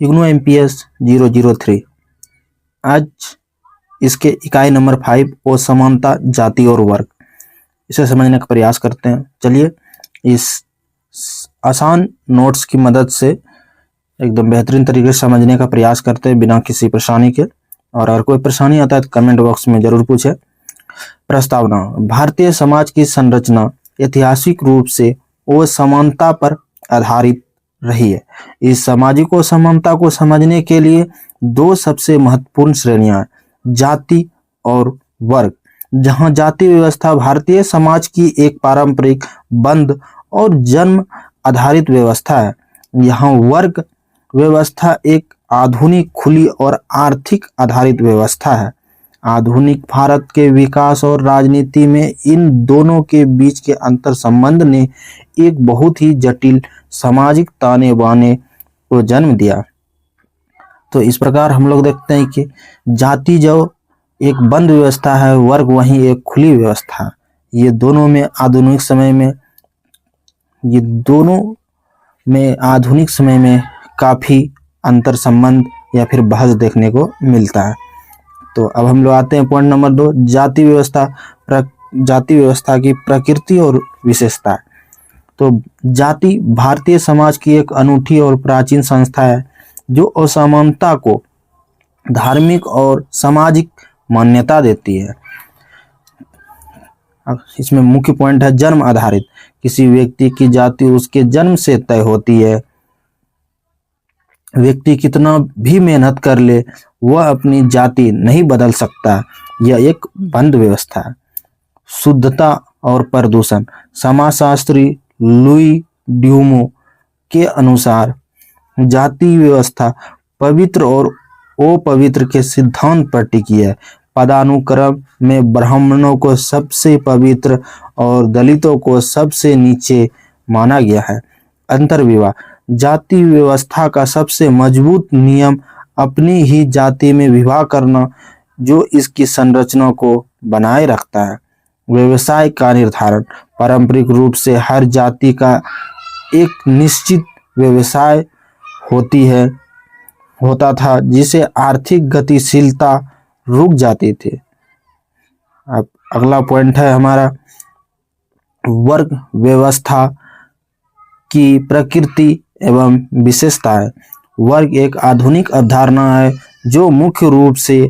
IGNOU MPS 003। आज इसके इकाई नंबर 5 असमानता, जाति और वर्ग, इसे समझने का प्रयास करते हैं। चलिए इस आसान नोट्स की मदद से एकदम बेहतरीन तरीके से समझने का प्रयास करते हैं बिना किसी परेशानी के। और अगर कोई परेशानी आता है तो कमेंट बॉक्स में जरूर पूछें। प्रस्तावना: भारतीय समाज की संरचना ऐतिहासिक रूप से असमानता पर आधारित रही है। इस सामाजिक असमानता को समझने के लिए दो सबसे महत्वपूर्ण श्रेणियां, जाति और वर्ग। जहां जाति व्यवस्था भारतीय समाज की एक पारंपरिक, बंद और जन्म आधारित व्यवस्था है, यहाँ वर्ग व्यवस्था एक आधुनिक, खुली और आर्थिक आधारित व्यवस्था है। आधुनिक भारत के विकास और राजनीति में इन दोनों के बीच के अंतर संबंध ने एक बहुत ही जटिल सामाजिक ताने बाने को जन्म दिया। तो इस प्रकार हम लोग देखते हैं कि जाति जो एक बंद व्यवस्था है, वर्ग वहीं एक खुली व्यवस्था है। ये दोनों में आधुनिक समय में काफ़ी अंतर संबंध या फिर बहस देखने को मिलता है। तो अब हम लोग आते हैं पॉइंट नंबर 2, जाति व्यवस्था की प्रकृति और विशेषता। तो जाति भारतीय समाज की एक अनूठी और प्राचीन संस्था है जो असमानता को धार्मिक और सामाजिक मान्यता देती है। इसमें मुख्य पॉइंट है जन्म आधारित। किसी व्यक्ति की जाति उसके जन्म से तय होती है। व्यक्ति कितना भी मेहनत कर ले वह अपनी जाति नहीं बदल सकता। यह एक बंद व्यवस्था है। शुद्धता और प्रदूषण: समाजशास्त्री लुई ड्यूमो के अनुसार जाति व्यवस्था पवित्र और अपवित्र के सिद्धांत पर टिकी है। पदानुक्रम में ब्राह्मणों को सबसे पवित्र और दलितों को सबसे नीचे माना गया है। अंतर्विवाह: जाति व्यवस्था का सबसे मजबूत नियम अपनी ही जाति में विवाह करना, जो इसकी संरचना को बनाए रखता है। व्यवसाय का निर्धारण: पारंपरिक रूप से हर जाति का एक निश्चित व्यवसाय होता था, जिसे आर्थिक गतिशीलता रुक जाती थी। अब अगला पॉइंट है हमारा वर्ग व्यवस्था की प्रकृति एवं विशेषताएं। वर्ग एक आधुनिक अवधारणा है जो मुख्य रूप से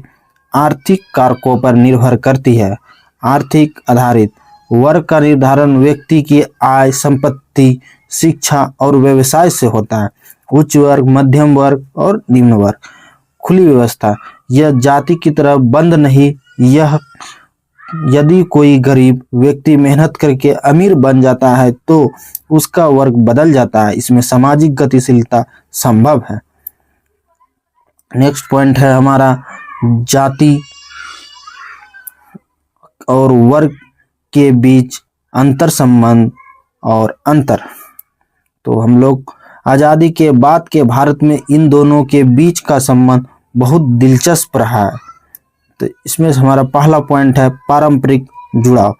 आर्थिक कारकों पर निर्भर करती है। आर्थिक आधारित: वर्ग का निर्धारण व्यक्ति की आय, संपत्ति, शिक्षा और व्यवसाय से होता है। उच्च वर्ग, मध्यम वर्ग और निम्न वर्ग। खुली व्यवस्था: यह जाति की तरह बंद नहीं, यदि कोई गरीब व्यक्ति मेहनत करके अमीर बन जाता है तो उसका वर्ग बदल जाता है। इसमें सामाजिक गतिशीलता संभव है। नेक्स्ट पॉइंट है हमारा जाति और वर्ग के बीच अंतर संबंध और अंतर। तो हम लोग आज़ादी के बाद के भारत में इन दोनों के बीच का संबंध बहुत दिलचस्प रहा है। तो इसमें हमारा पहला पॉइंट है पारंपरिक जुड़ाव।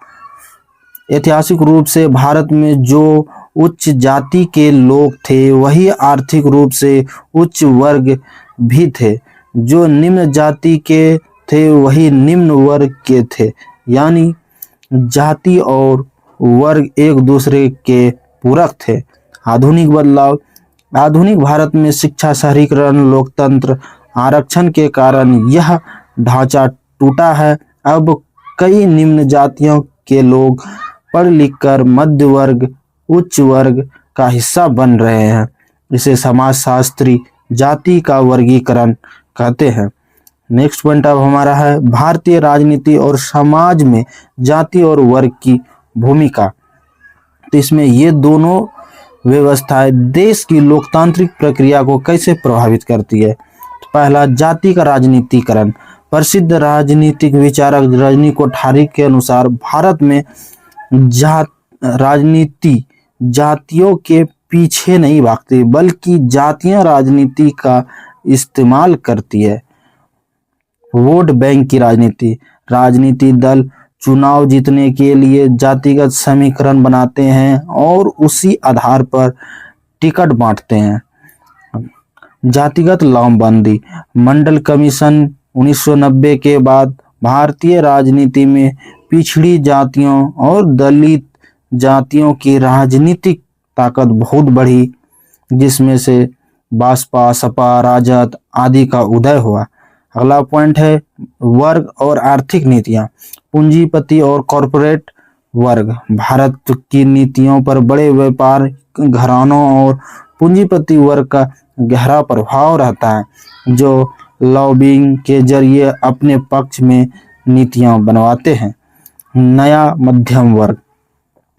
ऐतिहासिक रूप से भारत में जो उच्च जाति के लोग थे वही आर्थिक रूप से उच्च वर्ग भी थे। जो निम्न जाति के थे वही निम्न वर्ग के थे। यानी जाति और वर्ग एक दूसरे के पूरक थे। आधुनिक बदलाव: आधुनिक भारत में शिक्षा, शहरीकरण, लोकतंत्र, आरक्षण के कारण यह ढांचा टूटा है। अब कई निम्न जातियों के लोग पढ़ लिखकर मध्य वर्ग, उच्च वर्ग का हिस्सा बन रहे हैं। इसे समाजशास्त्री जाति का वर्गीकरण कहते हैं। नेक्स्ट पॉइंट अब हमारा है भारतीय राजनीति और समाज में जाति और वर्ग की भूमिका। तो इसमें ये दोनों व्यवस्थाएं देश की लोकतांत्रिक प्रक्रिया को कैसे प्रभावित करती है। तो पहला, जाति का राजनीतिकरण। प्रसिद्ध राजनीतिक विचारक रजनी कोठारी के अनुसार भारत में राजनीति जातियों के पीछे नहीं भागती, बल्कि जातियां राजनीति का इस्तेमाल करती है। वोट बैंक की राजनीति: राजनीति दल चुनाव जीतने के लिए जातिगत समीकरण बनाते हैं और उसी आधार पर टिकट बांटते हैं। जातिगत लामबंदी। मंडल कमीशन 1990 के बाद भारतीय राजनीति में पिछड़ी जातियों और दलित जातियों की राजनीतिक ताकत बहुत बढ़ी, जिसमें से बसपा, सपा, राजद आदि का उदय हुआ। अगला पॉइंट है वर्ग और आर्थिक नीतियां। पूंजीपति और कॉरपोरेट वर्ग। भारत की नीतियों पर बड़े व्यापार घरानों और पूंजीपति वर्ग का गहरा प्रभाव रहता है, जो लॉबिंग के जरिए अपने पक्ष में नीतियां बनवाते हैं। नया मध्यम वर्ग।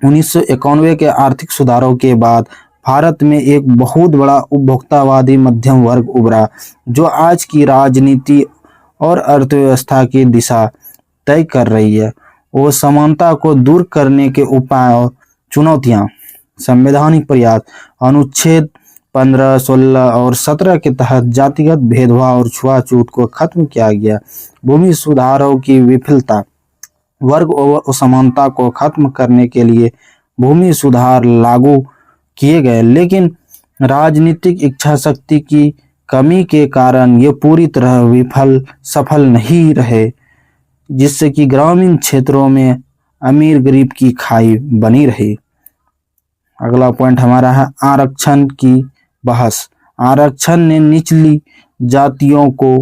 1991 के आर्थिक सुधारों के बाद भारत में एक बहुत बड़ा उपभोक्तावादी मध्यम वर्ग उभरा, जो आज की राजनीति और अर्थव्यवस्था की दिशा तय कर रही है। वो समानता को दूर करने के उपाय और चुनौतियां। संवैधानिक प्रयास। अनुच्छेद 15, 16 और 17 के तहत जातिगत भेदभाव और छुआछूत को खत्म किया गया। भूमि सुधारों की विफलता। वर्ग और असमानता को खत्म करने के लिए भूमि सुधार लागू किए गए, लेकिन राजनीतिक इच्छा शक्ति की कमी के कारण ये पूरी तरह सफल नहीं रहे, जिससे कि ग्रामीण क्षेत्रों में अमीर गरीब की खाई बनी रही। अगला पॉइंट हमारा है आरक्षण की बहस। आरक्षण ने निचली जातियों को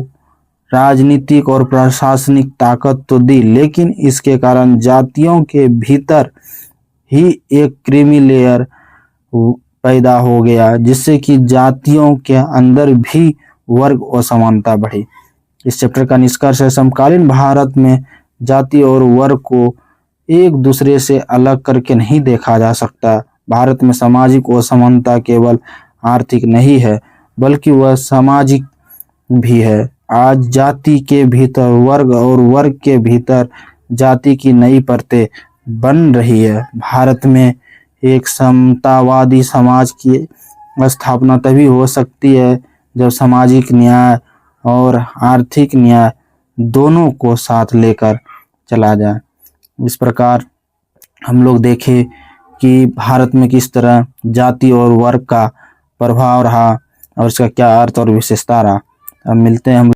राजनीतिक और प्रशासनिक ताकत तो दी, लेकिन इसके कारण जातियों के भीतर ही एक क्रीमी लेयर पैदा हो गया, जिससे कि जातियों के अंदर भी वर्ग असमानता बढ़ी। इस चैप्टर का निष्कर्ष है समकालीन भारत में जाति और वर्ग को एक दूसरे से अलग करके नहीं देखा जा सकता। भारत में सामाजिक असमानता केवल आर्थिक नहीं है, बल्कि वह सामाजिक भी है। आज जाति के भीतर वर्ग और वर्ग के भीतर जाति की नई परतें बन रही है। भारत में एक समतावादी समाज की स्थापना तभी हो सकती है जब सामाजिक न्याय और आर्थिक न्याय दोनों को साथ लेकर चला जाए। इस प्रकार हम लोग देखें कि भारत में किस तरह जाति और वर्ग का प्रभाव रहा और इसका क्या अर्थ और विशेषता रहा। अब मिलते हैं हम